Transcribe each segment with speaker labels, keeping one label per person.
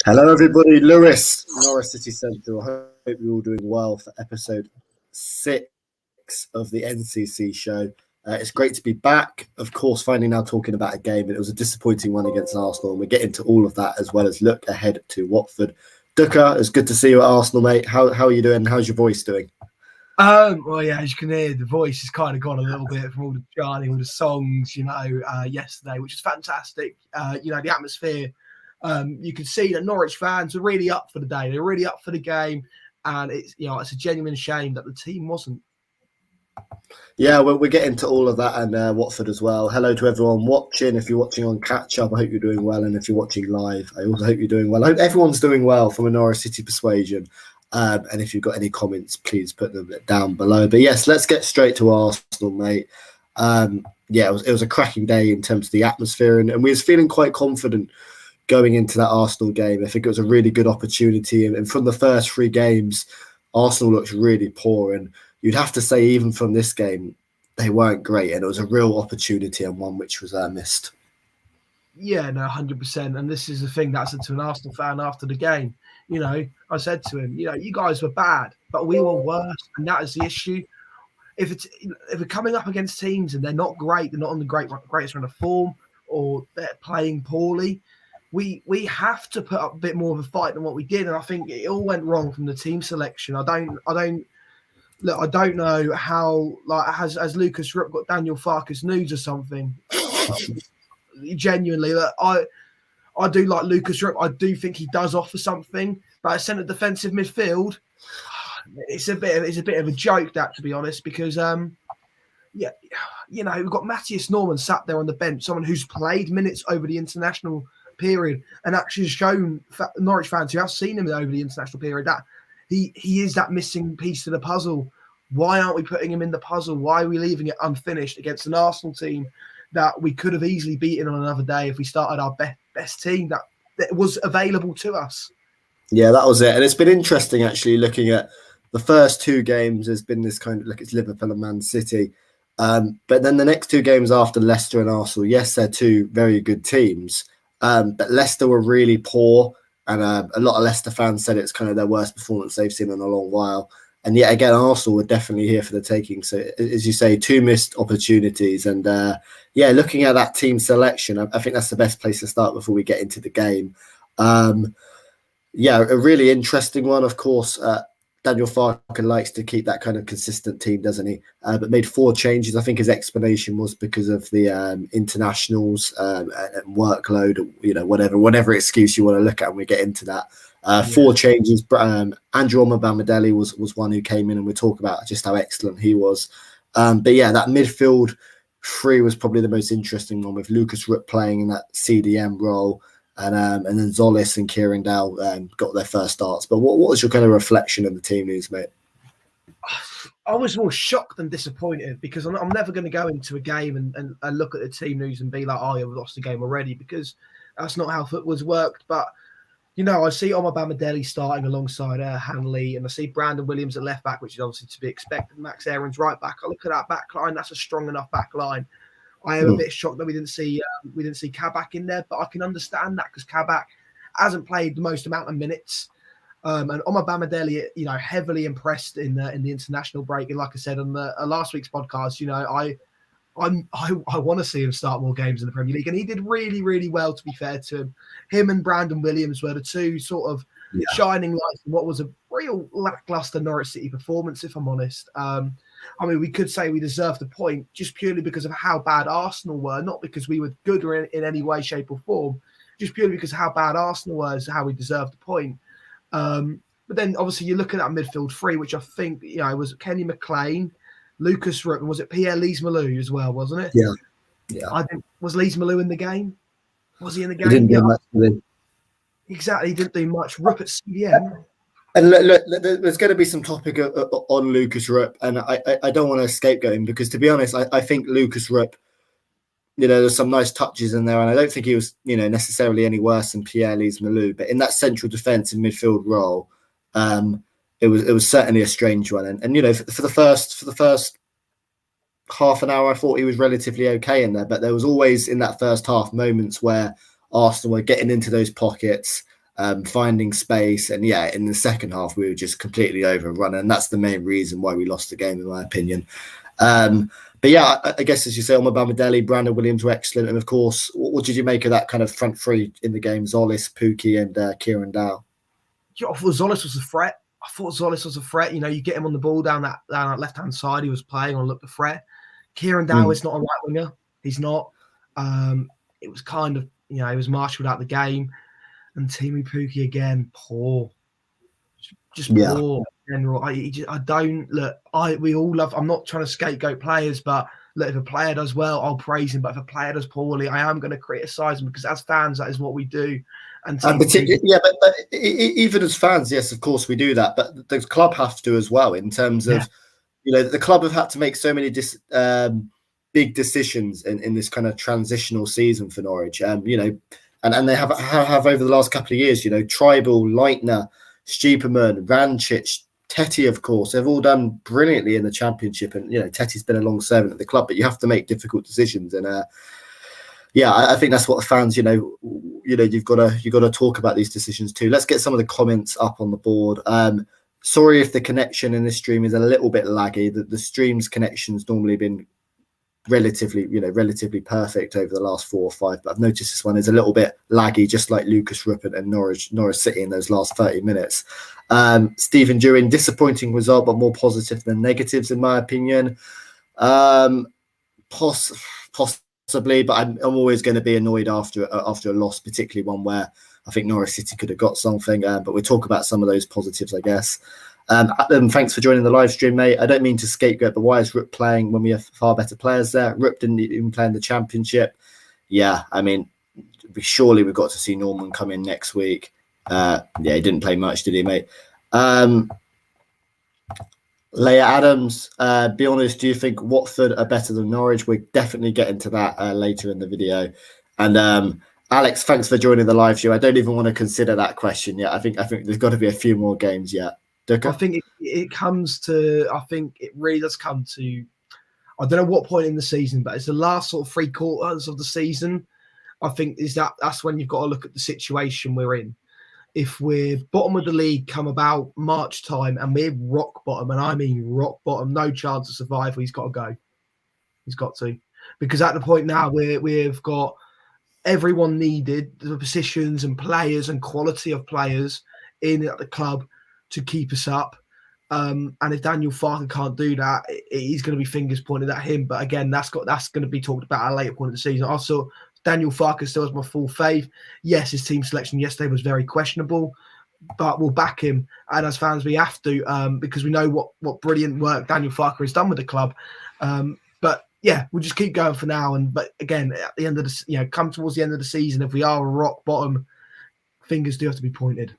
Speaker 1: Hello, everybody. Lewis, Norwich City Central. I hope you're all doing well for episode 6 of the NCC show. It's great to be back. Of course, finally now talking about a game, and it was a disappointing one against Arsenal, and we'll get into all of that as well as look ahead to Watford. Doeke, it's good to see you at Arsenal, mate. How are you doing? How's your voice doing?
Speaker 2: Well, yeah, as you can hear, the voice has kind of gone a little bit from all the chanting, all the songs, yesterday, which is fantastic. The atmosphere, you could see that Norwich fans are really up for the day. They're really up for the game. And it's a genuine shame that the team wasn't.
Speaker 1: Yeah, we're getting to all of that and Watford as well. Hello to everyone watching. If you're watching on catch-up, I hope you're doing well. And if you're watching live, I also hope you're doing well. I hope everyone's doing well from a Norwich City persuasion. And if you've got any comments, please put them down below. But yes, let's get straight to Arsenal, mate. It was a cracking day in terms of the atmosphere, and we was feeling quite confident going into that Arsenal game. I think it was a really good opportunity. And from the first 3 games, Arsenal looked really poor. And you'd have to say, even from this game, they weren't great. And it was a real opportunity and one which was missed.
Speaker 2: Yeah, no, 100%. And this is the thing that I said to an Arsenal fan after the game. I said to him, you guys were bad, but we were worse. And that is the issue. If we're coming up against teams and they're not great, they're not on the greatest run of form, or they're playing poorly, we have to put up a bit more of a fight than what we did. And I think it all went wrong from the team selection. I don't know how, has Lucas Rupp got Daniel Farke's nudes or something? Genuinely, I do like Lucas Rupp. I do think he does offer something, but at centre defensive midfield, it's a bit of a joke, that, to be honest, because we've got Matthias Norman sat there on the bench, someone who's played minutes over the international period and actually shown Norwich fans who have seen him over the international period that he is that missing piece to the puzzle. Why aren't we putting him in the puzzle? Why are we leaving it unfinished against an Arsenal team that we could have easily beaten on another day if we started our best team that was available to us?
Speaker 1: Yeah, that was it. And it's been interesting, actually, looking at the first 2 games. There's been this kind of, it's Liverpool and Man City. But then the next 2 games after Leicester and Arsenal, yes, they're 2 very good teams. But Leicester were really poor. And a lot of Leicester fans said it's kind of their worst performance they've seen in a long while. And yet again, Arsenal were definitely here for the taking. So, as you say, 2 missed opportunities. And looking at that team selection, I think that's the best place to start before we get into the game. A really interesting one, of course. Daniel Farke likes to keep that kind of consistent team, doesn't he? But made 4 changes. I think his explanation was because of the internationals and workload, whatever excuse you want to look at, and we get into that. 4 changes. Andrew Omobamidele was one who came in, and we'll talk about just how excellent he was. That midfield 3 was probably the most interesting one, with Lucas Rupp playing in that CDM role. And then Zolis and Kieran Dow got their first starts. But what was your kind of reflection of the team news, mate?
Speaker 2: I was more shocked than disappointed, because I'm never going to go into a game and look at the team news and be like, oh, you've lost the game already, because that's not how football's worked. But, I see Omobamidele starting alongside Hanley, and I see Brandon Williams at left back, which is obviously to be expected. Max Aaron's right back. I look at that back line, that's a strong enough back line. I am a bit shocked that we didn't see Kabak in there, but I can understand that, because Kabak hasn't played the most amount of minutes. And Omobamidele, heavily impressed in the international break. And like I said on the last week's podcast, I want to see him start more games in the Premier League, and he did really, really well. To be fair to him, him and Brandon Williams were the 2 sort of shining lights in what was a real lackluster Norwich City performance, if I'm honest. We could say we deserved the point just purely because of how bad Arsenal were, not because we were good or in any way, shape or form, just purely because of how bad Arsenal were is how we deserved the point. But then obviously you look at that midfield 3, which I think, was Kenny McLean, Lucas Rupp, and was it Pierre Lees-Malou as well, wasn't it?
Speaker 1: Yeah.
Speaker 2: I think, was Lees-Malou in the game? Was he in the game?
Speaker 1: He didn't do much.
Speaker 2: Exactly, he didn't do much. Rupp at CDM.
Speaker 1: And look, there's going to be some topic on Lucas Rupp, and I don't want to scapegoat him, because, to be honest, I think Lucas Rupp, there's some nice touches in there, and I don't think he was, necessarily any worse than Pierre Lees-Malou. But in that central defensive midfield role, it was certainly a strange one. And for the first half an hour, I thought he was relatively okay in there, but there was always in that first half moments where Arsenal were getting into those pockets. finding space. And yeah, in the second half, we were just completely overrun. And that's the main reason why we lost the game, in my opinion. But yeah, I guess, as you say, Omobamidele, Brandon Williams were excellent. And of course, what did you make of that kind of front three in the game? Zolis, Pookie, and Kieran Dow.
Speaker 2: Yeah, I thought Zolis was a threat. You know, you get him on the ball down that left-hand side he was playing on, look the threat. Kieran Dow is not a right winger. He's not. It was kind of, you know, he was marshalled out the game. And Timu Pukki again, poor. Just poor in general. We all love, I'm not trying to scapegoat players, but look, if a player does well, I'll praise him. But if a player does poorly, I am going to criticise him, because as fans, that is what we do. And
Speaker 1: particularly, but even as fans, yes, of course we do that. But the club have to as well, in terms of, you know, the club have had to make so many big decisions in this kind of transitional season for Norwich. You know, and they have over the last couple of years, you know, Tribal, Leitner, Stuperman, Rancic, Tetty, of course, they've all done brilliantly in the Championship. And, you know, Tetty's been a long servant at the club, but you have to make difficult decisions. And yeah, I think that's what the fans, you know, you've got to talk about these decisions too. Let's get some of the comments up on the board. Sorry if the connection in this stream is a little bit laggy. The stream's connection's normally been relatively perfect over the last 4 or 5, but I've noticed this one is a little bit laggy, just like Lucas Ruppert and Norwich City in those last 30 minutes. Stephen Dewin, disappointing result, but more positive than negatives, in my opinion. Possibly, but I'm always going to be annoyed after a loss, particularly one where I think Norwich City could have got something. But we'll talk about some of those positives, I guess. Adam, thanks for joining the live stream, mate. I don't mean to scapegoat, but why is Rupp playing when we have far better players there? Rupp didn't even play in the Championship. Yeah, I mean, surely we've got to see Norman come in next week. Yeah, he didn't play much, did he, mate? Leia Adams, be honest, do you think Watford are better than Norwich? We're definitely getting to that later in the video. And Alex, thanks for joining the live show. I don't even want to consider that question yet. I think there's got to be a few more games yet. Doeke?
Speaker 2: I think it really does come to, I don't know what point in the season, but it's the last sort of 3 quarters of the season. I think that's when you've got to look at the situation we're in. If we're bottom of the league come about March time and we're rock bottom, and I mean rock bottom, no chance of survival, he's got to go. He's got to. Because at the point now we've got everyone needed, the positions and players and quality of players in at the club to keep us up. And if Daniel Farke can't do that, he's going to be fingers pointed at him. But again, that's going to be talked about at a later point of the season. Also, Daniel Farke still has my full faith. Yes, his team selection yesterday was very questionable, but we'll back him. And as fans, we have to, because we know what brilliant work Daniel Farke has done with the club. But yeah, we'll just keep going for now. But again, at the end of the, come towards the end of the season, if we are rock bottom, fingers do have to be pointed.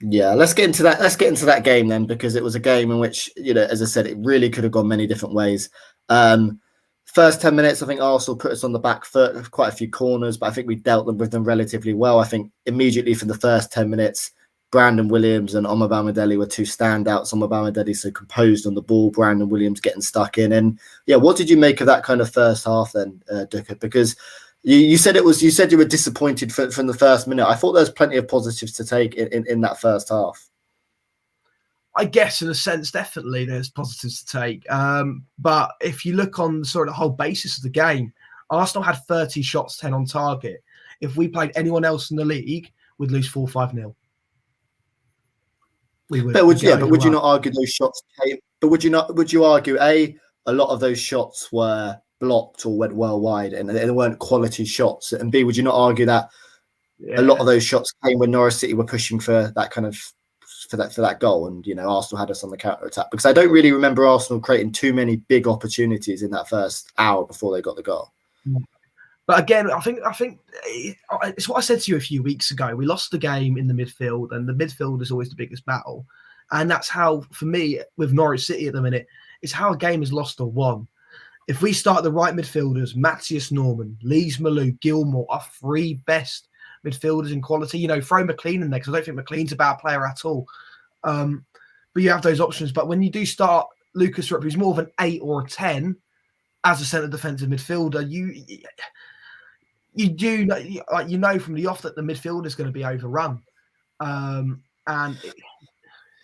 Speaker 1: Yeah, let's get into that game then, because it was a game in which, as I said, it really could have gone many different ways. First 10 minutes, I think Arsenal put us on the back foot, quite a few corners, but I think we dealt with them relatively well. I think immediately from the first 10 minutes, Brandon Williams and Omobamidele were 2 standouts. Omobamidele so composed on the ball, Brandon Williams getting stuck in. And yeah, what did you make of that kind of first half then, Doeke? Because you said you were disappointed from the first minute. I thought there was plenty of positives to take in that first half.
Speaker 2: I guess in a sense, definitely there's positives to take. But if you look on sort of the whole basis of the game, Arsenal had 30 shots, 10 on target. If we played anyone else in the league, we'd lose 4-5-0. We would.
Speaker 1: But would you not argue those shots came? But would you argue a lot of those shots were blocked or went well wide and they weren't quality shots? And B, would you not argue that a lot of those shots came when Norwich City were pushing for that kind of for that goal, and Arsenal had us on the counter attack? Because I don't really remember Arsenal creating too many big opportunities in that first hour before they got the goal.
Speaker 2: But again, I think it's what I said to you a few weeks ago. We lost the game in the midfield, and the midfield is always the biggest battle. And that's how, for me, with Norwich City at the minute, it's how a game is lost or won. If we start the right midfielders, Matthias Norman, Lees Malou, Gilmore, our 3 best midfielders in quality, throw McLean in there, because I don't think McLean's a bad player at all. But you have those options. But when you do start Lucas Rupp, who's more of an 8 or a 10 as a centre defensive midfielder, you do like, you know from the off that the midfield is going to be overrun.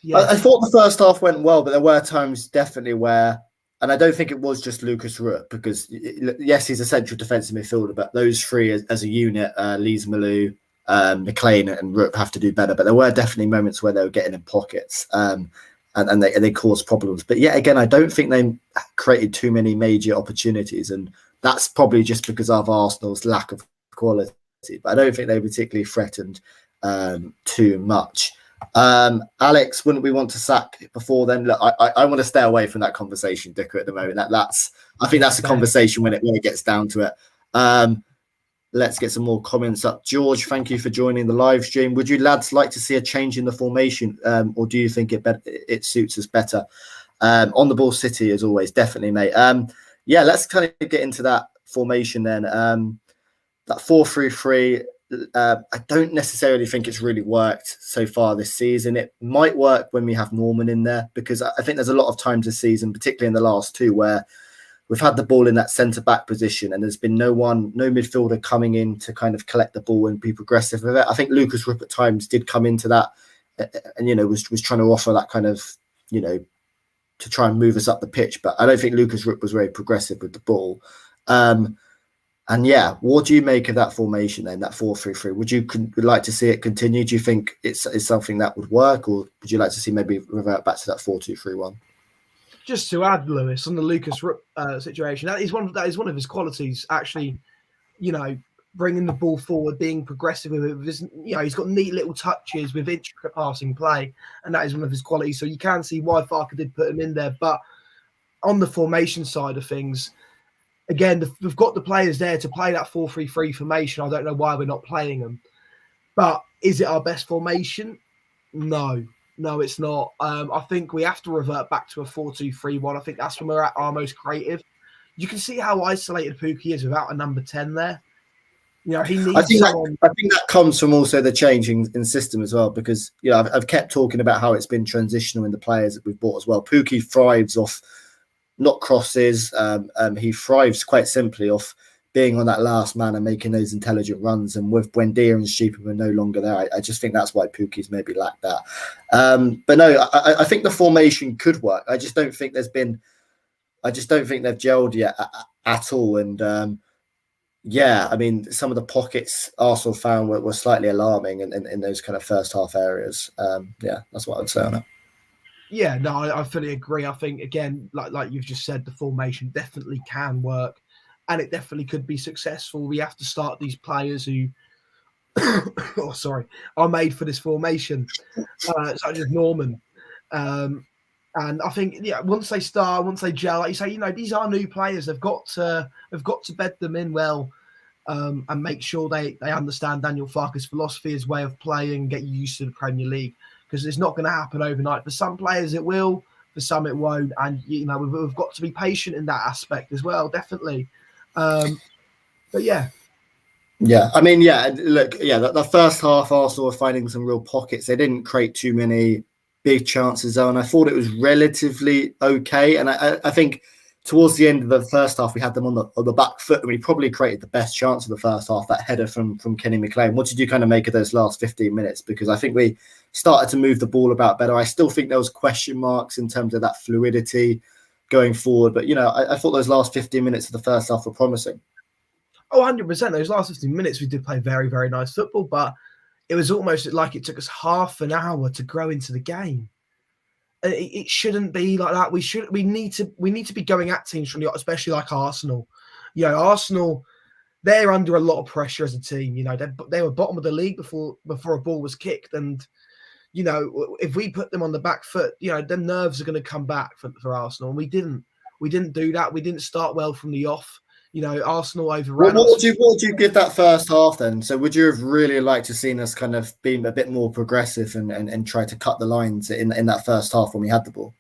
Speaker 2: Yeah.
Speaker 1: I thought the first half went well, but there were times definitely where, and I don't think it was just Lucas Rook, because yes, he's a central defensive midfielder, but those three as a unit, Lees Malou, McLean and Rook have to do better. But there were definitely moments where they were getting in pockets, and they caused problems. But yet again, I don't think they created too many major opportunities, and that's probably just because of Arsenal's lack of quality. But I don't think they particularly threatened too much. Alex, wouldn't we want to sack before then? Look, I want to stay away from that conversation, Dicker, at the moment. I think that's a conversation when it gets down to it. Let's get some more comments up. George, thank you for joining the live stream. Would you lads like to see a change in the formation, or do you think it suits us better? On the ball City, as always, definitely, mate. Yeah, let's kind of get into that formation then. That 4-3-3. I don't necessarily think it's really worked so far this season. It might work when we have Norman in there, because I think there's a lot of times this season, particularly in the last two, where we've had the ball in that centre-back position and there's been no midfielder coming in to kind of collect the ball and be progressive with it. I think Lucas Rook at times did come into that and, was trying to offer that kind of, to try and move us up the pitch. But I don't think Lucas Rook was very progressive with the ball. And yeah, what do you make of that formation then, that 4-3-3? Would you like to see it continue? Do you think it's something that would work, or would you like to see maybe revert back to that 4-2-3-1?
Speaker 2: Just to add, Lewis, on the Lucas situation, that is one of his qualities. Actually, bringing the ball forward, being progressive with it. He's got neat little touches with intricate passing play, and that is one of his qualities. So you can see why Farke did put him in there. But on the formation side of things, again, we've got the players there to play that 4-3-3 formation. I don't know why we're not playing them. But is it our best formation? No, it's not. I think we have to revert back to a 4-2-3-1. I think that's when we're at our most creative. You can see how isolated Pukki is without a number 10 there. He needs.
Speaker 1: I think that comes from also the change in system as well, because I've kept talking about how it's been transitional in the players that we've bought as well. Pukki thrives off not crosses. He thrives quite simply off being on that last man and making those intelligent runs. And with Buendia and Stupiman no longer there, I just think that's why Pukki's maybe lacked that. But no, I think the formation could work. I just don't think they've gelled yet at all. And yeah, I mean, some of the pockets Arsenal found were slightly alarming in those kind of first half areas. Yeah, that's what I'd say on it.
Speaker 2: Yeah, no, I fully agree. I think, again, like you've just said, the formation definitely can work, and it definitely could be successful. We have to start these players who, are made for this formation, such as Norman. And I think, once they gel, like you say, these are new players. They've got to bed them in well, and make sure they understand Daniel Farke's philosophy, his way of playing, and get used to the Premier League. Because it's not going to happen overnight. For some players, it will. For some, it won't. And we've got to be patient in that aspect as well, definitely. But yeah.
Speaker 1: Yeah, I mean, the first half, Arsenal were finding some real pockets. They didn't create too many big chances, though, and I thought it was relatively okay. And I think towards the end of the first half, we had them on the back foot, and we probably created the best chance of the first half, that header from Kenny McLean. What did you kind of make of those last 15 minutes? Because I think we started to move the ball about better. I still think there was question marks in terms of that fluidity going forward. But, I thought those last 15 minutes of the first half were promising.
Speaker 2: Oh, 100%. Those last 15 minutes, we did play very, very nice football. But it was almost like it took us half an hour to grow into the game. It shouldn't be like that. We need to be going at teams from especially like Arsenal. Arsenal, they're under a lot of pressure as a team. They were bottom of the league before a ball was kicked, and if we put them on the back foot, their nerves are going to come back for Arsenal. And we didn't do that. We didn't start well from the off. Arsenal overran.
Speaker 1: What would you give that first half then? So would you have really liked to seen us kind of being a bit more progressive and try to cut the lines in that first half when we had the ball?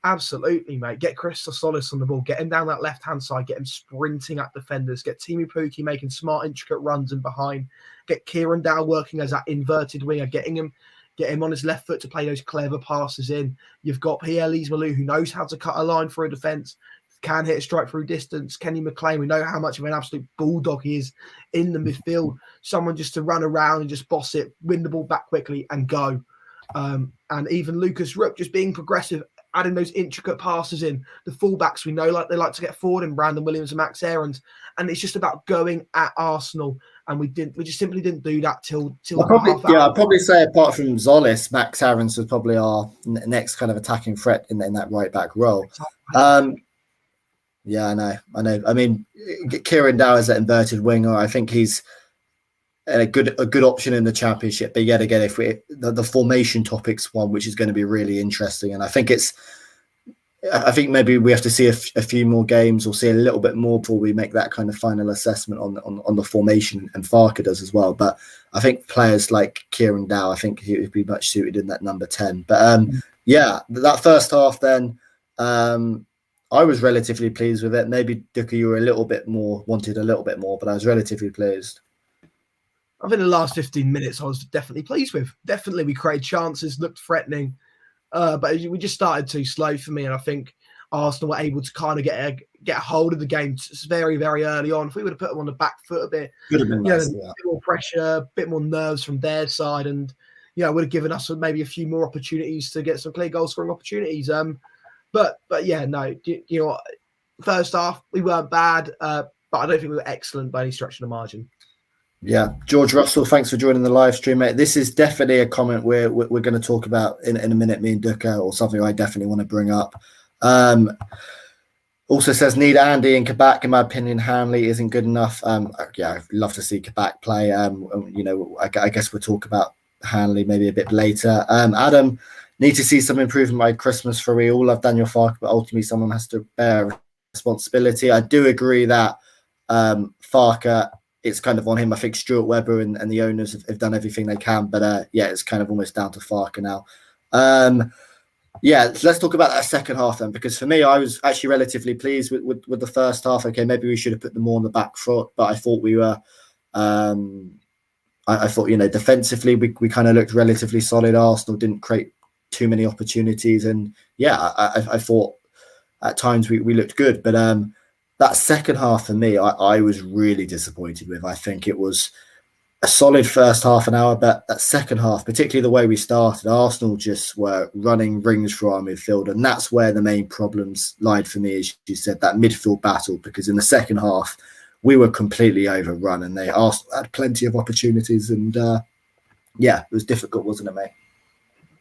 Speaker 2: Absolutely, mate. Get Christos Solis on the ball. Get him down that left-hand side. Get him sprinting at defenders. Get Teemu Pukki making smart, intricate runs in behind. Get Kieran Dow working as that inverted winger. Get him on his left foot to play those clever passes in. You've got Pierre Lees Malou, who knows how to cut a line for a defence. can hit a strike through distance. Kenny McLean, we know how much of an absolute bulldog he is in the midfield. Someone just to run around and just boss it, win the ball back quickly and go. And even Lucas Rook just being progressive, adding those intricate passes in. The fullbacks we know they like to get forward in Brandon Williams and Max Aarons, and it's just about going at Arsenal. And we just simply didn't do that till
Speaker 1: I'd probably say apart from Zolis, Max Aarons was probably our next kind of attacking threat in that right back role. Yeah, I know. I mean, Kieran Dow is an inverted winger. I think he's a good option in the Championship. But yet again, if the formation topic's one which is going to be really interesting, and I think maybe we have to see a few more games or see a little bit more before we make that kind of final assessment on the formation, and Farke does as well. But I think players like Kieran Dow, I think he would be much suited in that number 10. But yeah, that first half then, I was relatively pleased with it. Maybe Doeke, you were wanted a little bit more, but I was relatively pleased.
Speaker 2: I think the last 15 minutes I was definitely pleased with. Definitely we created chances, looked threatening. But we just started too slow for me, and I think Arsenal were able to kind of get a hold of the game very, very early on. If we would have put them on the back foot a bit,
Speaker 1: could have been nice,
Speaker 2: a bit more pressure, a bit more nerves from their side, and would have given us maybe a few more opportunities to get some clear goal scoring opportunities. But yeah, no, first half we weren't bad, but I don't think we were excellent by any stretch of the margin.
Speaker 1: Yeah, George Russell, thanks for joining the live stream, mate. This is definitely a comment we're going to talk about in a minute, me and Doeke, or something I definitely want to bring up. Also says, need Andy and Kabak. In my opinion, Hanley isn't good enough. Yeah, I'd love to see Kabak play. I guess we'll talk about Hanley maybe a bit later. Adam, need to see some improvement by Christmas for we all love Daniel Farke, but ultimately someone has to bear responsibility. I do agree that Farke, it's kind of on him. I think Stuart Webber and the owners have done everything they can, but yeah, it's kind of almost down to Farke now. Yeah, let's talk about that second half then, because for me, I was actually relatively pleased with the first half. Okay, maybe we should have put them more on the back foot, but I thought we were, I thought, defensively, we kind of looked relatively solid. Arsenal didn't create too many opportunities, and yeah, I thought at times we looked good, but that second half for me, I was really disappointed with. I think it was a solid first half an hour, but that second half, particularly the way we started, Arsenal just were running rings through our midfield, and that's where the main problems lied for me, as you said, that midfield battle, because in the second half, we were completely overrun, and Arsenal had plenty of opportunities, and yeah, it was difficult, wasn't it, mate?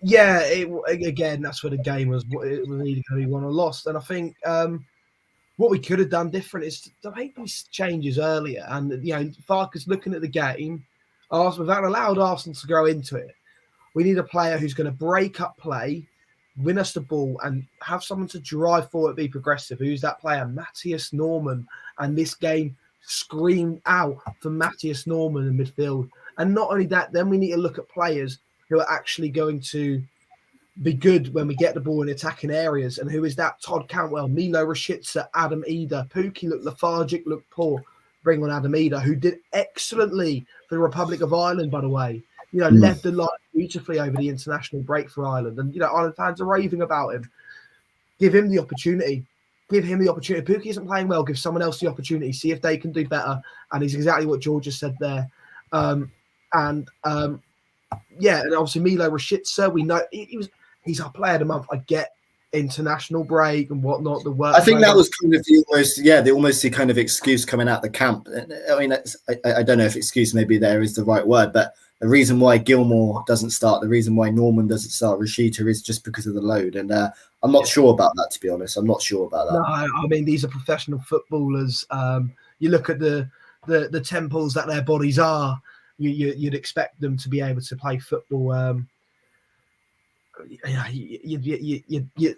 Speaker 2: Yeah, again, that's where the game was. It was either going to be won or lost, and I think what we could have done different is to make these changes earlier. And Farke's looking at the game. Arsenal, without allowed Arsenal to grow into it, we need a player who's going to break up play, win us the ball, and have someone to drive forward, be progressive. Who's that player? Matthias Norman. And this game screamed out for Matthias Norman in midfield. And not only that, then we need to look at players who are actually going to be good when we get the ball in attacking areas. And who is that? Todd Cantwell, Milo Rashica, Adam Eder. Pookie looked lethargic, looked poor. Bring on Adam Eder, who did excellently for the Republic of Ireland, by the way. Led the line beautifully over the international break for Ireland. And, Ireland fans are raving about him. Give him the opportunity. Give him the opportunity. Pookie isn't playing well. Give someone else the opportunity. See if they can do better. And it's exactly what George just said there. Yeah, and obviously Milo Rashica, we know he's our player of the month. I get international break and whatnot. The work.
Speaker 1: I think that was kind of the kind of excuse coming out the camp. I mean, I don't know if excuse maybe there is the right word, but the reason why Gilmore doesn't start, the reason why Norman doesn't start, Rashica, is just because of the load. And I'm not sure about that, to be honest. I'm not sure about that.
Speaker 2: No, I mean, these are professional footballers. You look at the temples that their bodies are. You'd expect them to be able to play football. You'd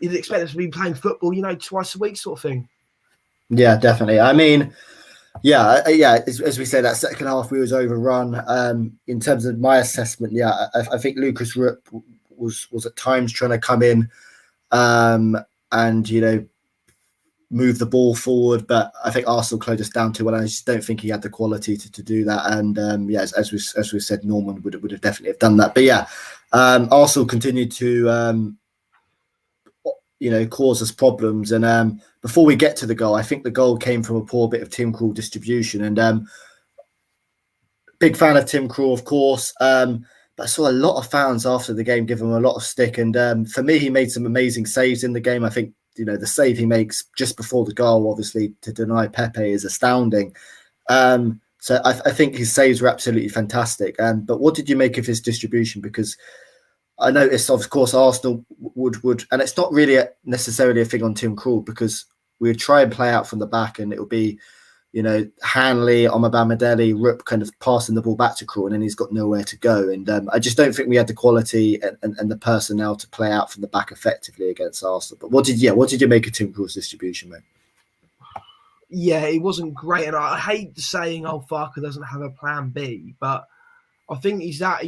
Speaker 2: expect them to be playing football, twice a week, sort of thing.
Speaker 1: Yeah, definitely. I mean, yeah. As we say, that second half we was overrun. In terms of my assessment, yeah, I think Lucas Rook was at times trying to come in, and move the ball forward, but I think Arsenal closed us down too well. I just don't think he had the quality to do that. And yeah, as we said, Norman would have definitely have done that. But yeah, Arsenal continued to cause us problems. And before we get to the goal, I think the goal came from a poor bit of Tim Krul distribution. And big fan of Tim Krul, of course. But I saw a lot of fans after the game give him a lot of stick. And for me, he made some amazing saves in the game. I think, the save he makes just before the goal, obviously, to deny Pepe is astounding. So I think his saves were absolutely fantastic. But what did you make of his distribution? Because I noticed, of course, Arsenal would, and it's not really necessarily a thing on Tim Krul, because we would try and play out from the back, and it would be, Hanley, Omobamidele, Rupp kind of passing the ball back to Krul, and then he's got nowhere to go. And I just don't think we had the quality and the personnel to play out from the back effectively against Arsenal. But what did you make of Tim Krul's distribution, mate?
Speaker 2: Yeah, it wasn't great, and I hate saying, Farke doesn't have a plan B, but I think he's not.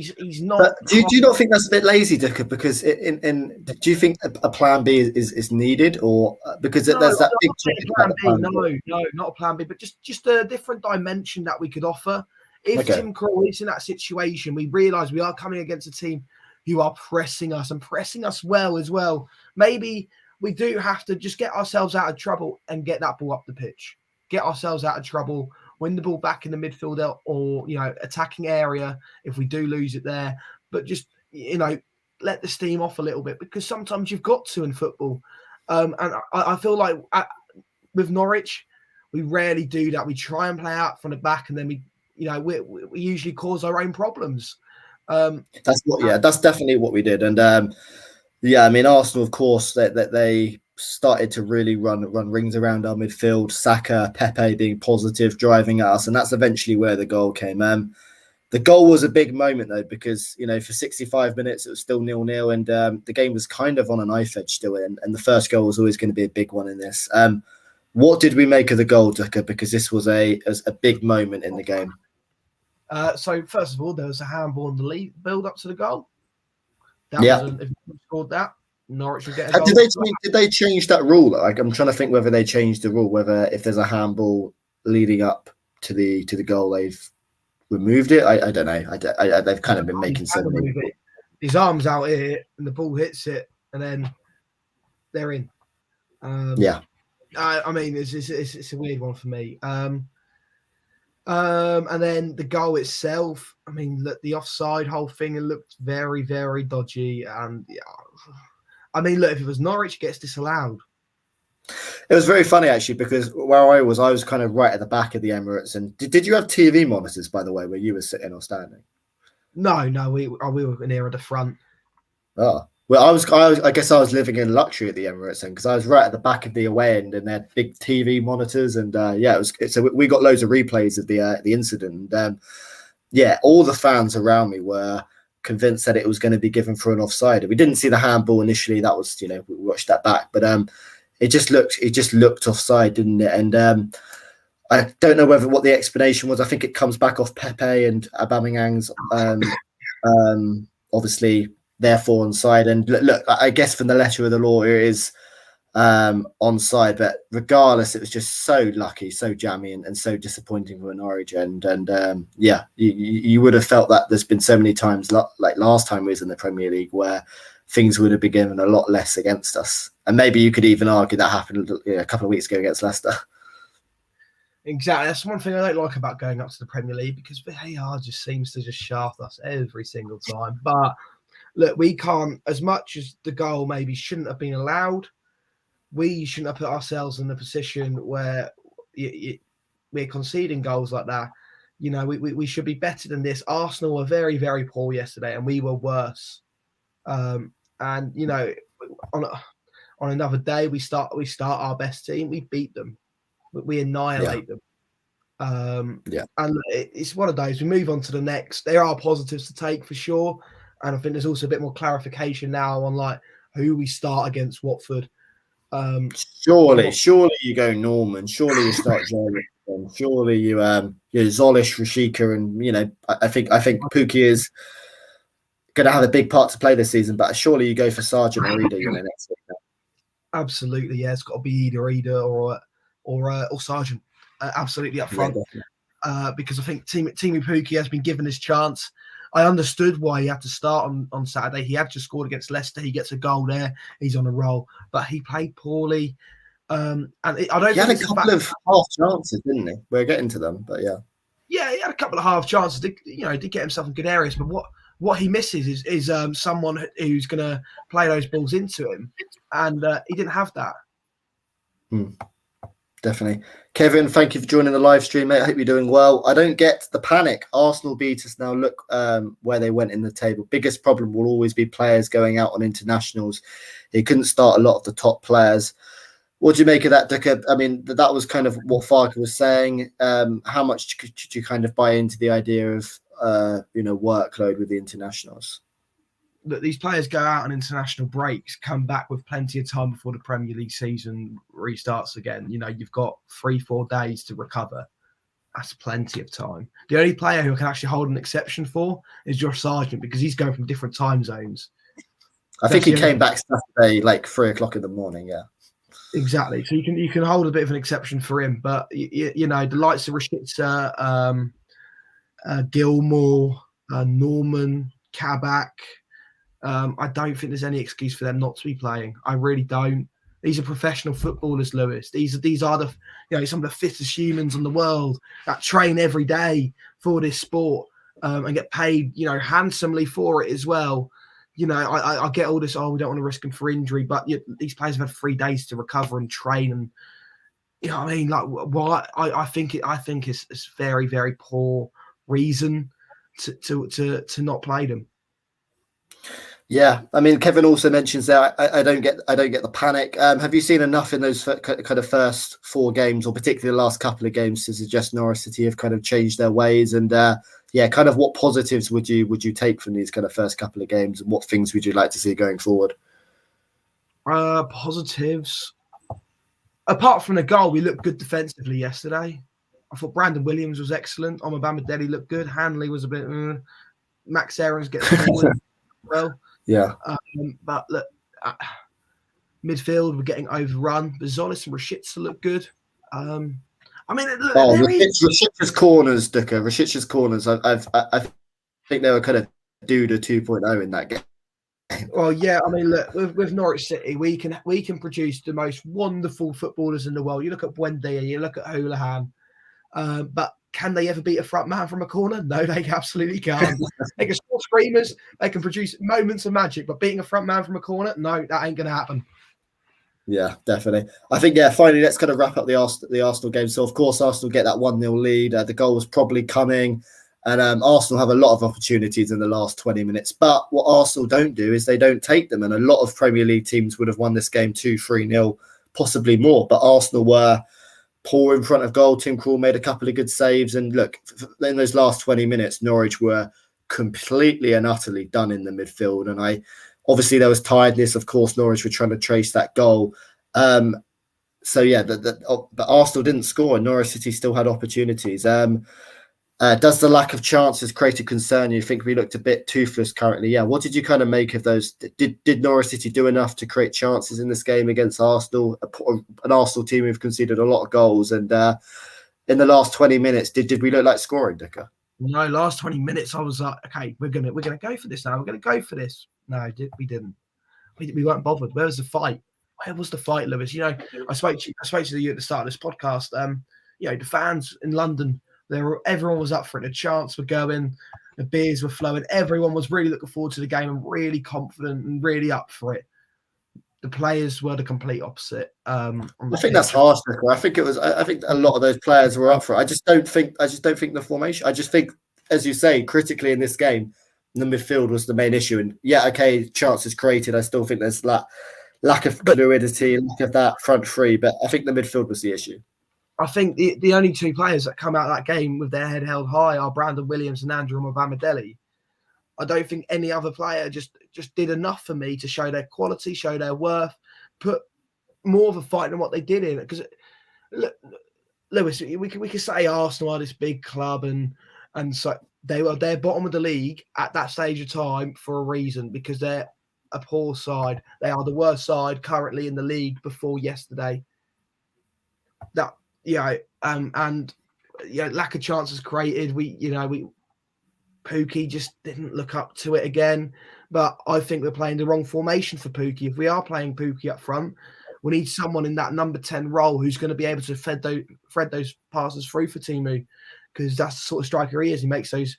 Speaker 1: But do you not think that's a bit lazy, Doeke? Because do you think a plan B is needed, or because there's that big
Speaker 2: plan B? No, not a plan B, but just a different dimension that we could offer. If Tim Krul is in that situation, we realise we are coming against a team who are pressing us and pressing us well as well. Maybe we do have to just get ourselves out of trouble and get that ball up the pitch. Get ourselves out of trouble. Win the ball back in the midfield or, attacking area if we do lose it there. But just, let the steam off a little bit, because sometimes you've got to in football. And I feel like with Norwich, we rarely do that. We try and play out from the back, and then we usually cause our own problems.
Speaker 1: That's definitely what we did. And Arsenal, of course, they started to really run rings around our midfield. Saka, Pepe being positive, driving at us, and that's eventually where the goal came. The goal was a big moment though, because for 65 minutes it was still 0-0, and the game was kind of on a knife edge still. And the first goal was always going to be a big one in this. What did we make of the goal, Doeke? Because this was a big moment in the game.
Speaker 2: So first of all, there was a handball in the lead build up to the goal. If you scored that, Norwich would get a goal.
Speaker 1: Did they change that rule? Like, I'm trying to think whether they changed the rule, whether if there's a handball leading up to the goal, they've removed it. I don't know. They've kind of been making some.
Speaker 2: His arm's out here, and the ball hits it, and then they're in. I mean, it's a weird one for me. And then the goal itself, I mean, look, the offside whole thing, it looked very, very dodgy. And I mean, look, if it was Norwich, it gets disallowed.
Speaker 1: It was very funny, actually, because where I was kind of right at the back of the Emirates. And did you have TV monitors, by the way, where you were sitting or standing?
Speaker 2: No, we were near at the front.
Speaker 1: Oh. Well, I guess I was living in luxury at the Emirates, because I was right at the back of the away end, and they had big TV monitors, and so we got loads of replays of the incident. And all the fans around me were convinced that it was going to be given for an offside. We didn't see the handball initially; that was we watched that back, but it just looked offside, didn't it? And I don't know what the explanation was. I think it comes back off Pepe and Aubameyang's obviously. Therefore onside, and look, I guess from the letter of the law it is onside, but regardless, it was just so lucky, so jammy, and so disappointing for an Norwich end. And you would have felt that there's been so many times, like last time we was in the Premier League, where things would have been given a lot less against us, and maybe you could even argue that happened a couple of weeks ago against Leicester.
Speaker 2: Exactly, that's one thing I don't like about going up to the Premier League, because VAR just seems to just shaft us every single time. But look, we can't, as much as the goal maybe shouldn't have been allowed, we shouldn't have put ourselves in a position where we're conceding goals like that. We should be better than this. Arsenal were very, very poor yesterday, and we were worse. And on another day, we start our best team. We beat them. We annihilate them. And it's one of those. We move on to the next. There are positives to take for sure. And I think there's also a bit more clarification now on like who we start against Watford.
Speaker 1: Surely you go Norman. Surely you start Jerry. Surely you Zolish, Rashika, and I think Pookie is going to have a big part to play this season. But surely you go for Sargent or Ida next week.
Speaker 2: Absolutely, yeah. It's got to be either Ida or Sargent. Absolutely up front. Because I think Timu Pookie has been given his chance. I understood why he had to start on Saturday. He had just scored against Leicester. He gets a goal there. He's on a roll, but he played poorly. I don't.
Speaker 1: He had a couple of half chances, didn't he? We're getting to them, but yeah.
Speaker 2: Yeah, he had a couple of half chances. Did get himself in good areas, but what he misses is someone who's going to play those balls into him, and he didn't have that.
Speaker 1: Definitely. Kevin, thank you for joining the live stream, mate. I hope you're doing well. I don't get the panic. Arsenal beat us now. Look where they went in the table. Biggest problem will always be players going out on internationals. He couldn't start a lot of the top players. What do you make of that, Doeke? I mean, that was kind of what Farke was saying. How much could you kind of buy into the idea of workload with the internationals?
Speaker 2: That these players go out on international breaks, come back with plenty of time before the Premier League season restarts again. You've got 3-4 days to recover. That's plenty of time. The only player who can actually hold an exception for is Josh Sargent, because he's going from different time zones.
Speaker 1: I think he came back Saturday like 3 o'clock in the morning. Yeah.
Speaker 2: Exactly. So you can hold a bit of an exception for him, but the likes of Rashica, Gilmore, Norman, Kabak. I don't think there's any excuse for them not to be playing. I really don't. These are professional footballers, Lewis. These are the some of the fittest humans in the world that train every day for this sport and get paid handsomely for it as well. I get all this. Oh, we don't want to risk them for injury, but these players have had 3 days to recover and train, and what I mean, like, why? I think it's very, very poor reason to not play them.
Speaker 1: Yeah, I mean, Kevin also mentions that I don't get the panic. Have you seen enough in those kind of first 4 games, or particularly the last couple of games, to suggest Norwich City have kind of changed their ways? And kind of what positives would you take from these kind of first couple of games, and what things would you like to see going forward?
Speaker 2: Positives. Apart from the goal, we looked good defensively yesterday. I thought Brandon Williams was excellent. Omobamidele looked good. Hanley was a bit. Max Aarons gets forward well.
Speaker 1: Yeah.
Speaker 2: But look, midfield, we're getting overrun. Bazolis and Rashica look good. I mean,
Speaker 1: Rashica's corners, Doeke. Rashica's corners. I think they were kind of Duda 2.0 in that game.
Speaker 2: Well, yeah. I mean, look, with Norwich City, we can produce the most wonderful footballers in the world. You look at Buendia, you look at Houlihan, but can they ever beat a front man from a corner? No, they absolutely can't. They can score screamers, they can produce moments of magic, but beating a front man from a corner, no, that ain't going to happen.
Speaker 1: Yeah, definitely. I think, finally, let's kind of wrap up the Arsenal game. So, of course, Arsenal get that 1-0 lead. The goal was probably coming, and Arsenal have a lot of opportunities in the last 20 minutes. But what Arsenal don't do is they don't take them, and a lot of Premier League teams would have won this game 2-3-0, possibly more. But Arsenal were poor in front of goal. Tim Krul made a couple of good saves, and look, in those last 20 minutes, Norwich were completely and utterly done in the midfield. And obviously there was tiredness. Of course, Norwich were trying to trace that goal. But Arsenal didn't score, and Norwich City still had opportunities. Does the lack of chances create a concern? You think we looked a bit toothless currently? Yeah. What did you kind of make of those? Did Norwich City do enough to create chances in this game against Arsenal, an Arsenal team who've conceded a lot of goals? And in the last 20 minutes, did we look like scoring, Doeke?
Speaker 2: No, last 20 minutes, I was like, okay, we're gonna go for this now. We're gonna go for this. No, we didn't. We weren't bothered. Where was the fight? Where was the fight, Lewis? I spoke to you at the start of this podcast. The fans in London, everyone was up for it. The chants were going, the beers were flowing. Everyone was really looking forward to the game and really confident and really up for it. The players were the complete opposite. I
Speaker 1: think that's harsh. I think a lot of those players were up for it. I just don't think the formation. I just think, as you say, critically in this game, the midfield was the main issue. And chances created. I still think there's lack of fluidity, lack of that front three. But I think the midfield was the issue.
Speaker 2: I think the only 2 players that come out of that game with their head held high are Brandon Williams and Andrew Omobamidele. I don't think any other player just did enough for me to show their quality, show their worth, put more of a fight than what they did in it. Because, Lewis, we can say Arsenal are this big club, and so they're bottom of the league at that stage of time for a reason, because they're a poor side. They are the worst side currently in the league before yesterday. Lack of chances created. Pookie just didn't look up to it again. But I think we're playing the wrong formation for Pookie. If we are playing Pookie up front, we need someone in that number 10 role who's going to be able to thread those passes through for Timu, because that's the sort of striker he is. He makes those,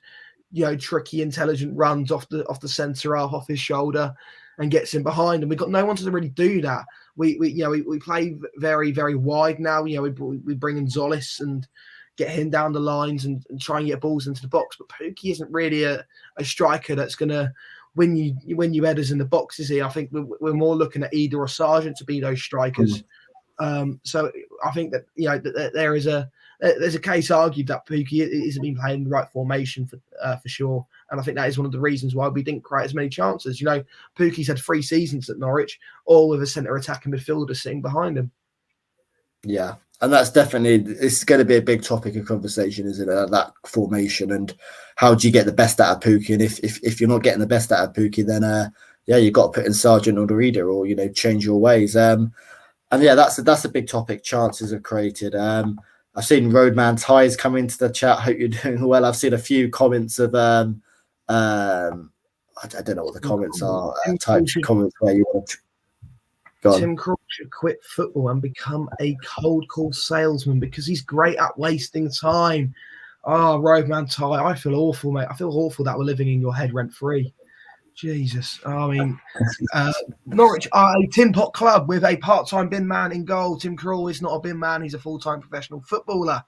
Speaker 2: tricky, intelligent runs off the centre half, off his shoulder, and gets in behind. And we've got no one to really do that. We play very, very wide now. We bring in Zolis and get him down the lines and try and get balls into the box. But Pookie isn't really a striker that's going to win you headers in the box, is he? I think we're more looking at Eder or Sargent to be those strikers. So I think that that there's a case argued that Pookie isn't been playing the right formation for sure, and I think that is one of the reasons why we didn't create as many chances. Pookie's had 3 seasons at Norwich, all with a centre attacking midfielder sitting behind him.
Speaker 1: Yeah, and that's definitely, it's going to be a big topic of conversation, isn't it? That formation, and how do you get the best out of Pookie? And if you're not getting the best out of Pookie, then you've got to put in Sargent or Reader, or change your ways. And yeah, that's a big topic. Chances are created. I've seen Roadman Ties come into the chat. Hope you're doing well. I've seen a few comments of I don't know what the comments are. Types of comments where you want to.
Speaker 2: Tim Krul should quit football and become a cold call salesman because he's great at wasting time. Oh, Roadman Tie, I feel awful, mate. I feel awful that we're living in your head rent free. Jesus. I mean, Norwich are a tin pot club with a part-time bin man in goal. Tim Krul is not a bin man. He's a full-time professional footballer.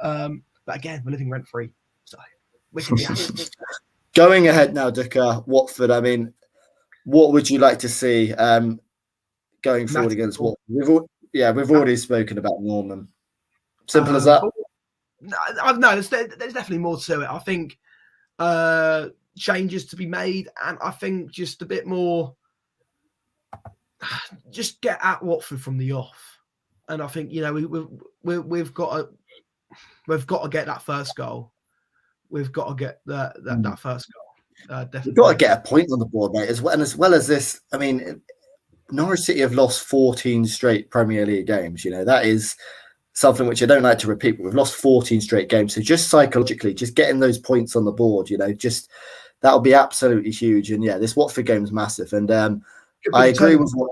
Speaker 2: But again, we're living rent free. So we can be happy.
Speaker 1: Going ahead now, Doeke, Watford. I mean, what would you like to see going forward against Watford? We've already spoken about Norman. Simple as that.
Speaker 2: No, there's definitely more to it. I think changes to be made, and I think just a bit more. Just get at Watford from the off, and I think we've got to get that first goal. We've got to get that first goal. Definitely.
Speaker 1: We've got to get a point on the board, mate. As well as this, I mean, Norwich City have lost 14 straight Premier League games. That is something which I don't like to repeat, but we've lost 14 straight games. So just psychologically, just getting those points on the board, just that'll be absolutely huge. And yeah, this Watford game is massive. And I agree with what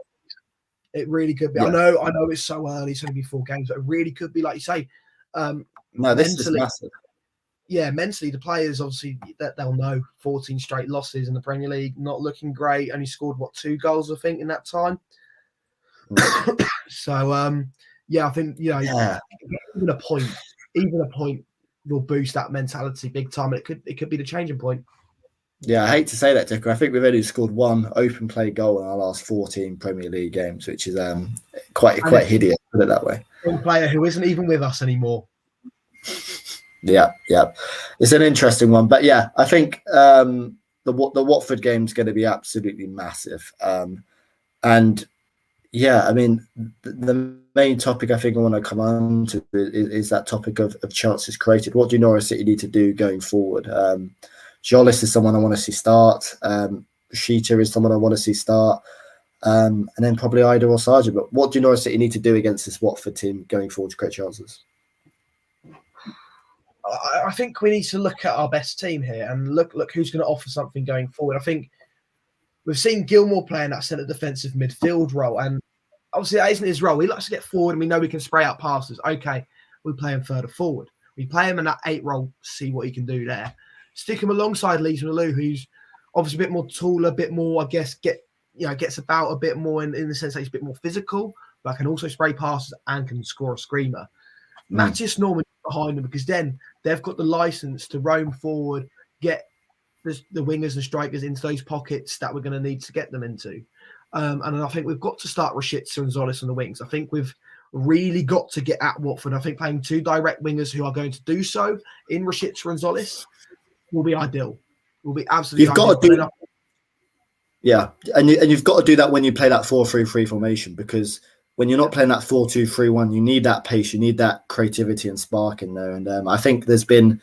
Speaker 2: it really could be. Yeah. I know it's so early, it's only 4 games, but it really could be, like you say.
Speaker 1: No, this is massive.
Speaker 2: Yeah, mentally, the players obviously they'll know 14 straight losses in the Premier League, not looking great. Only scored 2 goals, I think, in that time. So yeah, I think even a point will boost that mentality big time. It could be the changing point.
Speaker 1: Yeah, I hate to say that, Dick. I think we've only scored 1 open play goal in our last 14 Premier League games, which is quite hideous, put it that way.
Speaker 2: A player who isn't even with us anymore.
Speaker 1: Yeah, it's an interesting one, but yeah, I think the Watford game is going to be absolutely massive, and yeah, I mean the main topic I think I want to come on to is that topic of chances created. What do Norwich City need to do going forward? Jolis is someone I want to see start. Sheeta is someone I want to see start, and then probably Ida or Sargent. But what do Norwich City need to do against this Watford team going forward to create chances?
Speaker 2: I think we need to look at our best team here and look who's going to offer something going forward. I think we've seen Gilmore playing that centre defensive midfield role, and obviously that isn't his role. He likes to get forward, and we know we can spray out passes. Okay, we play him further forward. We play him in that 8 role, see what he can do there. Stick him alongside Lewis and Doeke, who's obviously a bit more taller, a bit more, I guess, gets about a bit more in the sense that he's a bit more physical, but can also spray passes and can score a screamer. Matthias Norman behind them, because then they've got the license to roam forward, get the wingers and strikers into those pockets that we're going to need to get them into. And I think we've got to start Rashica and Zolis on the wings. I think we've really got to get at Watford. I think playing 2 direct wingers who are going to do so in Rashica and Zolis will be ideal. Will be absolutely
Speaker 1: ideal. Got to do, yeah, and you've got to do that when you play that 4-3-3 formation, because when you're not playing that 4-2-3-1, you need that pace, you need that creativity and spark in there. And I think there's been,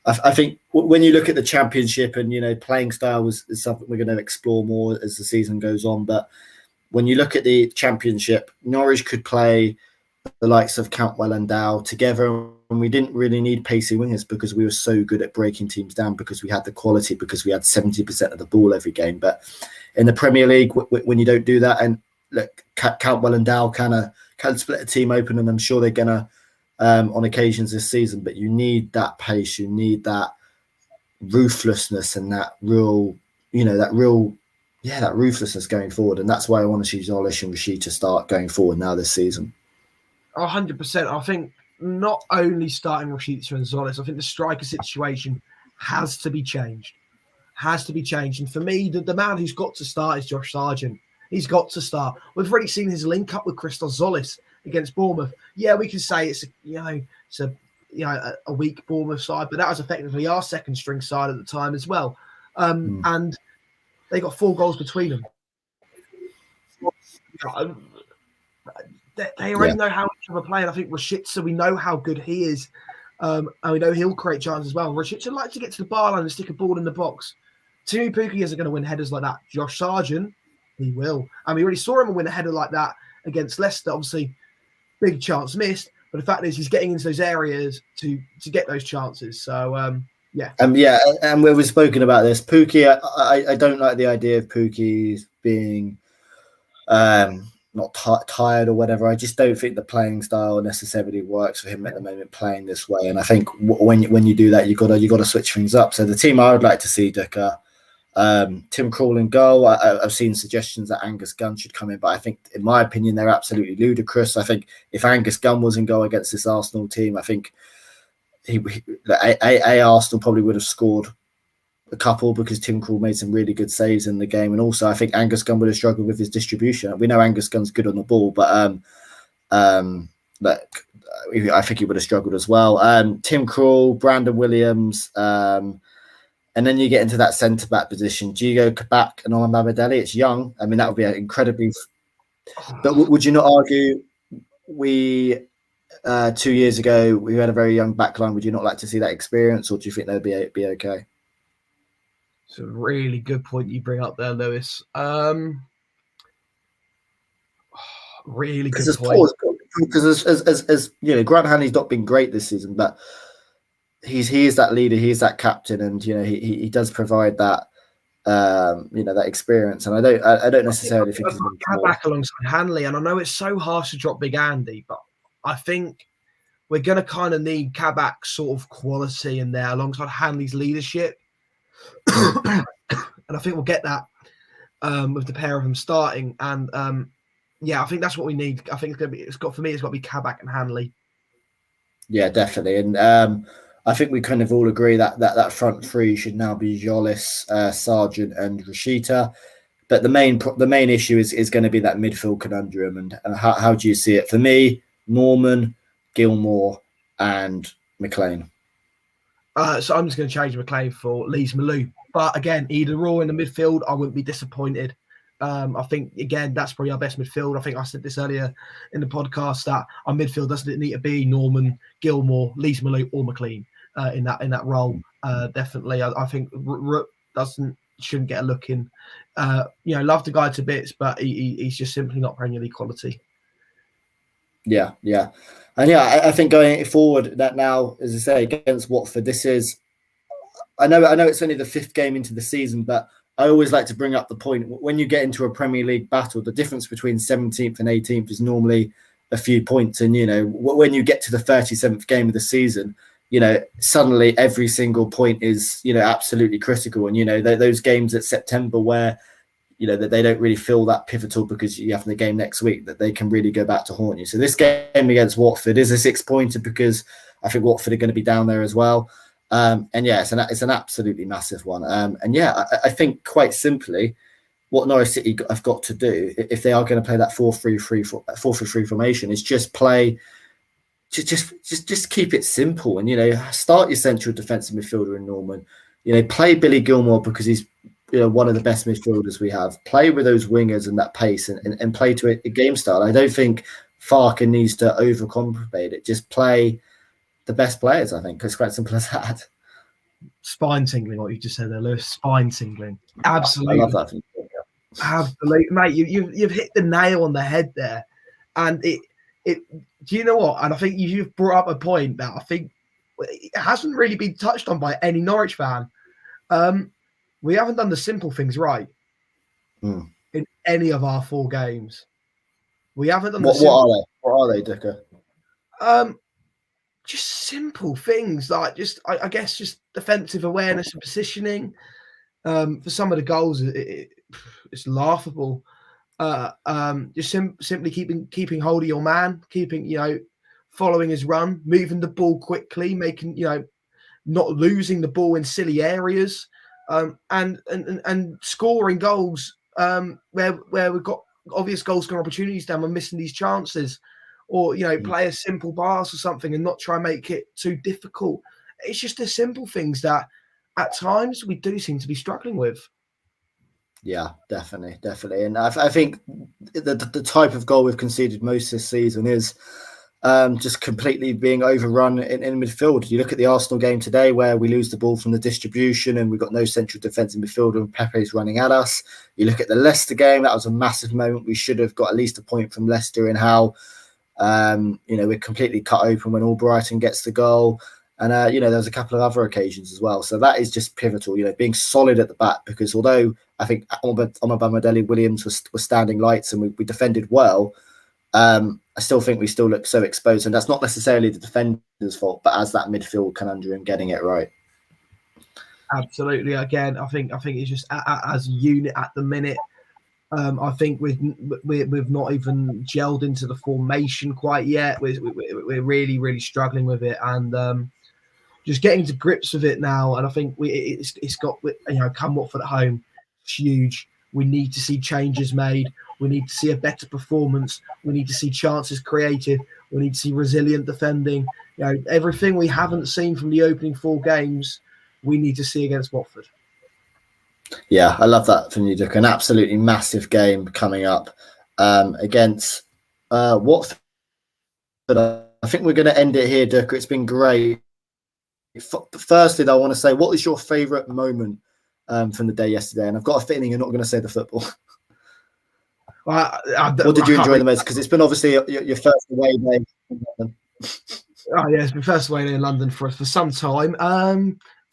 Speaker 1: I think when you look at the Championship and, playing style is something we're going to explore more as the season goes on. But when you look at the Championship, Norwich could play the likes of Cantwell and Dow together, and we didn't really need pacey wingers because we were so good at breaking teams down, because we had the quality, because we had 70% of the ball every game. But in the Premier League, when you don't do that, and look, Cantwell and Dow can split a team open, and I'm sure they're gonna on occasions this season. But you need that pace, you need that ruthlessness, and that real ruthlessness going forward. And that's why I want to see Zolish and Rashid to start going forward now this season.
Speaker 2: 100%. I think not only starting Rashica and Zolis, I think the striker situation has to be changed. And for me, the man who's got to start is Josh Sargent. He's got to start. We've already seen his link up with Christos Zolis against Bournemouth. Yeah, we can say it's a weak Bournemouth side, but that was effectively our second string side at the time as well. And they got 4 goals between them. They already know how much of a player. I think Rashica, we know how good he is. And we know he'll create chances as well. Rashica likes to get to the bar line and stick a ball in the box. Teemu Pukki isn't going to win headers like that. Josh Sargent, he will. And we already saw him win a header like that against Leicester. Obviously, big chance missed. But the fact is, he's getting into those areas to get those chances. So,
Speaker 1: and we've spoken about this. Pukki, I don't like the idea of Pukki being not tired or whatever. I just don't think the playing style necessarily works for him at the moment, playing this way. And I think when you do that, you got to switch things up. So the team I would like to see, Doeke, Tim Krul in goal. I've seen suggestions that Angus Gunn should come in, but I think, in my opinion, they're absolutely ludicrous. I think if Angus Gunn was in goal against this Arsenal team, I think Arsenal probably would have scored a couple, because Tim Krul made some really good saves in the game. And also, I think Angus Gunn would have struggled with his distribution. We know Angus Gunn's good on the ball, but I think he would have struggled as well. Tim Krul, Brandon Williams, and then you get into that centre-back position. Djigo Kabak and Ola Mamadeli. It's young. I mean, that would be incredibly... But would you not argue we... 2 years ago, we had a very young backline. Would you not like to see that experience, or do you think they'd be okay?
Speaker 2: It's a really good point you bring up there, Lewis. Really good point.
Speaker 1: Because as you know, Grant Hanley's not been great this season, but he is that leader, he is that captain, and he does provide that that experience. And I don't necessarily think he's going to
Speaker 2: come back alongside Hanley. And I know it's so harsh to drop Big Andy, but I think we're going to kind of need Kabak's sort of quality in there alongside Hanley's leadership. And I think we'll get that with the pair of them starting. And I think that's what we need. I think it's got to be Kabak and Hanley. Yeah,
Speaker 1: definitely. And I think we kind of all agree that front three should now be Jolis, Sargent, and Rashica. But the main issue is going to be that midfield conundrum. And how do you see it? For me, Norman, Gilmore, and McLean.
Speaker 2: So I'm just going to change McLean for Lees Malou. But again, either or in the midfield, I wouldn't be disappointed. I think, again, that's probably our best midfield. I think I said this earlier in the podcast that our midfield doesn't need to be Norman, Gilmore, Lees Malou, or McLean in that role. Definitely. I think Rook shouldn't get a look in. Love the guy to bits, but he's just simply not Premier League quality.
Speaker 1: Yeah. And I think going forward, that now, as I say, against Watford, this is... I know it's only the 5th game into the season, but I always like to bring up the point, when you get into a Premier League battle, the difference between 17th and 18th is normally a few points. And, when you get to the 37th game of the season, suddenly every single point is, absolutely critical. And, those games at September where, that they don't really feel that pivotal because you have the game next week, that they can really go back to haunt you. So this game against Watford is a 6-pointer because I think Watford are going to be down there as well. It's an absolutely massive one. I think quite simply what Norwich City have got to do, if they are going to play that 4-3-3 formation, is just play, just keep it simple and, start your central defensive midfielder in Norman, play Billy Gilmore because he's, one of the best midfielders we have. Play with those wingers and that pace and play to a game style. I don't think Farke needs to overcomplicate it. Just play the best players, I think. It's quite simple as that.
Speaker 2: Spine tingling, what you just said there, Lewis. Spine tingling. Absolutely.
Speaker 1: I love that thing.
Speaker 2: Absolutely. Mate, you've hit the nail on the head there. And Do you know what? And I think you've brought up a point that I think it hasn't really been touched on by any Norwich fan. We haven't done the simple things right in any of our 4 games. We haven't done
Speaker 1: What are they? What are they, Dicker?
Speaker 2: Just simple things like I guess just defensive awareness and positioning. For some of the goals, it's laughable. Just simply keeping hold of your man, following his run, moving the ball quickly, making not losing the ball in silly areas, and scoring goals where we've got obvious goal scoring opportunities down. We're missing these chances, or play a simple pass or something and not try and make it too difficult. It's just the simple things that at times we do seem to be struggling with.
Speaker 1: Yeah, definitely. And I think the type of goal we've conceded most this season is just completely being overrun in midfield. You look at the Arsenal game today where we lose the ball from the distribution and we've got no central defence in midfield and Pepe's running at us. You look at the Leicester game, that was a massive moment. We should have got at least a point from Leicester in how we're completely cut open when Albrighton gets the goal. And, there's a couple of other occasions as well. So that is just pivotal, being solid at the back, because although I think Omobamidele Williams was standing lights and we defended well, I still think we still look so exposed. And that's not necessarily the defender's fault, but as that midfield conundrum getting it right.
Speaker 2: Absolutely. Again, I think it's just as a unit at the minute. I think we've not even gelled into the formation quite yet. We're really, really struggling with it, and just getting to grips with it now. And I think it's got, come Watford at home, it's huge. We need to see changes made. We need to see a better performance. We need to see chances created. We need to see resilient defending. Everything we haven't seen from the opening 4 games, we need to see against Watford.
Speaker 1: Yeah, I love that from you, Dick. An absolutely massive game coming up against Watford. I think we're going to end it here, Dick. It's been great. Firstly, I want to say, what was your favourite moment from the day yesterday? And I've got a feeling you're not going to say the football. What did you enjoy the most? Because it's been obviously your first away day in London.
Speaker 2: Oh yeah, it's been first away day in London for some time.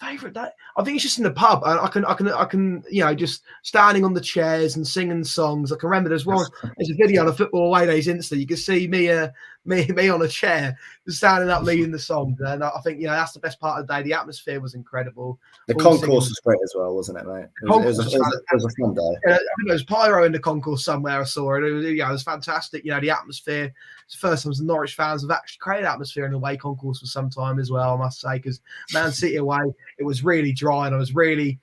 Speaker 2: Favorite day? I think it's just in the pub. I can, just standing on the chairs and singing songs. I can remember there's a video on a football away days Insta. You can see me on a chair, just standing up leading the songs. And I think that's the best part of the day. The atmosphere was incredible.
Speaker 1: The concourse was great as well, wasn't it, mate? It was a fun day.
Speaker 2: I think there was pyro in the concourse somewhere. I saw it. It was fantastic. The atmosphere. It's the first time the Norwich fans have actually created atmosphere in the away concourse for some time as well, I must say, because Man City away, it was really dry and I was really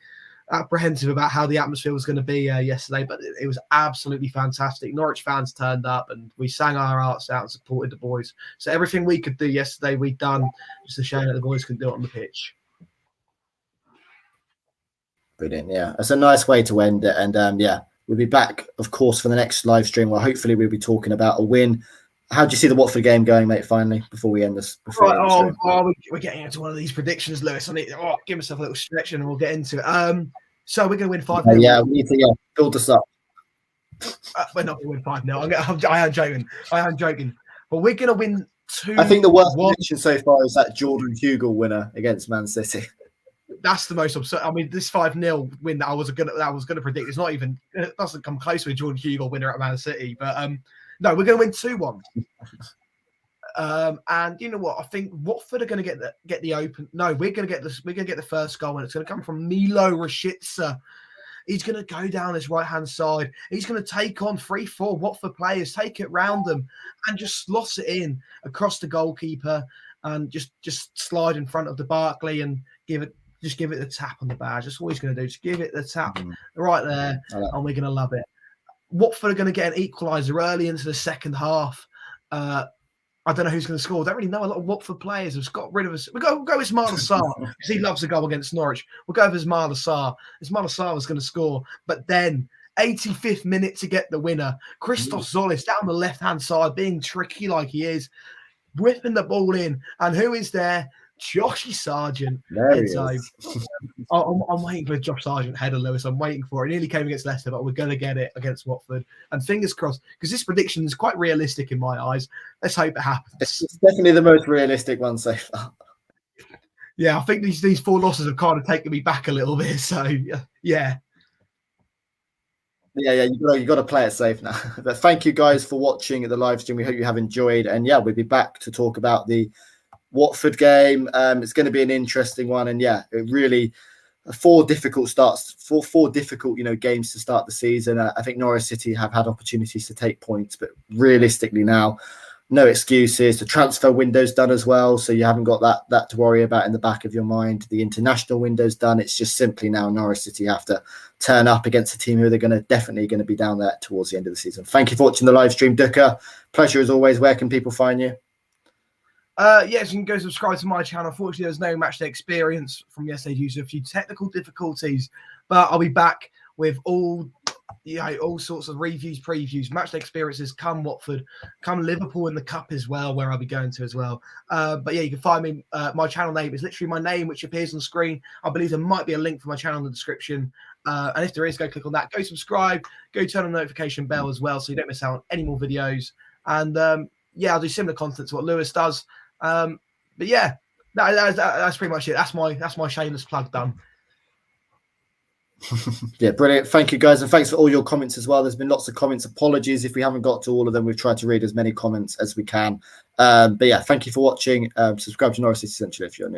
Speaker 2: apprehensive about how the atmosphere was going to be yesterday, but it was absolutely fantastic. Norwich fans turned up and we sang our hearts out and supported the boys. So everything we could do yesterday, we'd done, just to show that the boys can do it on the pitch.
Speaker 1: Brilliant, yeah. That's a nice way to end it. And we'll be back, of course, for the next live stream where hopefully we'll be talking about a win. How do you see the Watford game going, mate, finally, before we end this?
Speaker 2: We're getting into one of these predictions, Lewis. I need to give myself a little stretch and we'll get into it. So we're going to win 5-0.
Speaker 1: Yeah, we need to build us up.
Speaker 2: We're not going to win 5-0. I am joking. But we're going to win 2-1.
Speaker 1: I think the worst prediction so far is that Jordan Hugill winner against Man City.
Speaker 2: That's the most absurd. I mean, this 5-0 win that I was going to predict, it's not even, it doesn't come close to a Jordan Hugill winner at Man City. But no, we're going to win 2-1. And you know what? I think Watford are going to get the open. No, we're going to get this. We're going to get the first goal, and it's going to come from Milo Rashica. He's going to go down his right hand side. He's going to take on 3-4 Watford players, take it round them, and just slots it in across the goalkeeper, and just slide in front of the Barkley and give it the tap on the badge. That's all he's going to do. Just give it the tap right there, and we're going to love it. Watford are going to get an equaliser early into the second half. I don't know who's going to score. I don't really know a lot of Watford players. We've got rid of us. We'll go with Ismail Assar because he loves a goal against Norwich. We'll go with Ismail Assar. Ismail Assar was going to score. But then, 85th minute to get the winner. Christos Zolis down the left-hand side, being tricky like he is, whipping the ball in. And who is there? Joshy Sargent
Speaker 1: There he
Speaker 2: heads home.
Speaker 1: is.
Speaker 2: I'm waiting for Josh Sargent header, Lewis. I'm waiting for it. It nearly came against Leicester, but we're going to get it against Watford. And fingers crossed, because this prediction is quite realistic in my eyes. Let's hope it happens.
Speaker 1: It's definitely the most realistic one so far.
Speaker 2: Yeah, I think these 4 losses have kind of taken me back a little bit. So, yeah.
Speaker 1: Yeah, you got to play it safe now. But thank you guys for watching the live stream. We hope you have enjoyed. And yeah, we'll be back to talk about the Watford game. It's going to be an interesting one. And yeah, it really 4 difficult games to start the season. I think Norwich City have had opportunities to take points, but realistically now, no excuses. The transfer window's done as well, so you haven't got that to worry about in the back of your mind. The international window's done. It's just simply now Norwich City have to turn up against a team who they're definitely going to be down there towards the end of the season. Thank you for watching the live stream, Doeke. Pleasure as always. Where can people find you?
Speaker 2: Yes, you can go subscribe to my channel. Unfortunately, there's no matchday experience from yesterday due to a few technical difficulties, but I'll be back with all sorts of reviews, previews, matchday experiences. Come Watford, come Liverpool in the cup as well, where I'll be going to as well. But yeah, you can find me. My channel name is literally my name, which appears on screen. I believe there might be a link for my channel in the description. And if there is, go click on that. Go subscribe. Go turn on the notification bell as well, so you don't miss out on any more videos. And yeah, I'll do similar content to what Lewis does. But yeah, that's pretty much it. That's my shameless plug done.
Speaker 1: Yeah, brilliant. Thank you guys, and thanks for all your comments as well. There's been lots of comments. Apologies if we haven't got to all of them. We've tried to read as many comments as we can. But yeah, thank you for watching. Subscribe to Norwich City Central if you're new.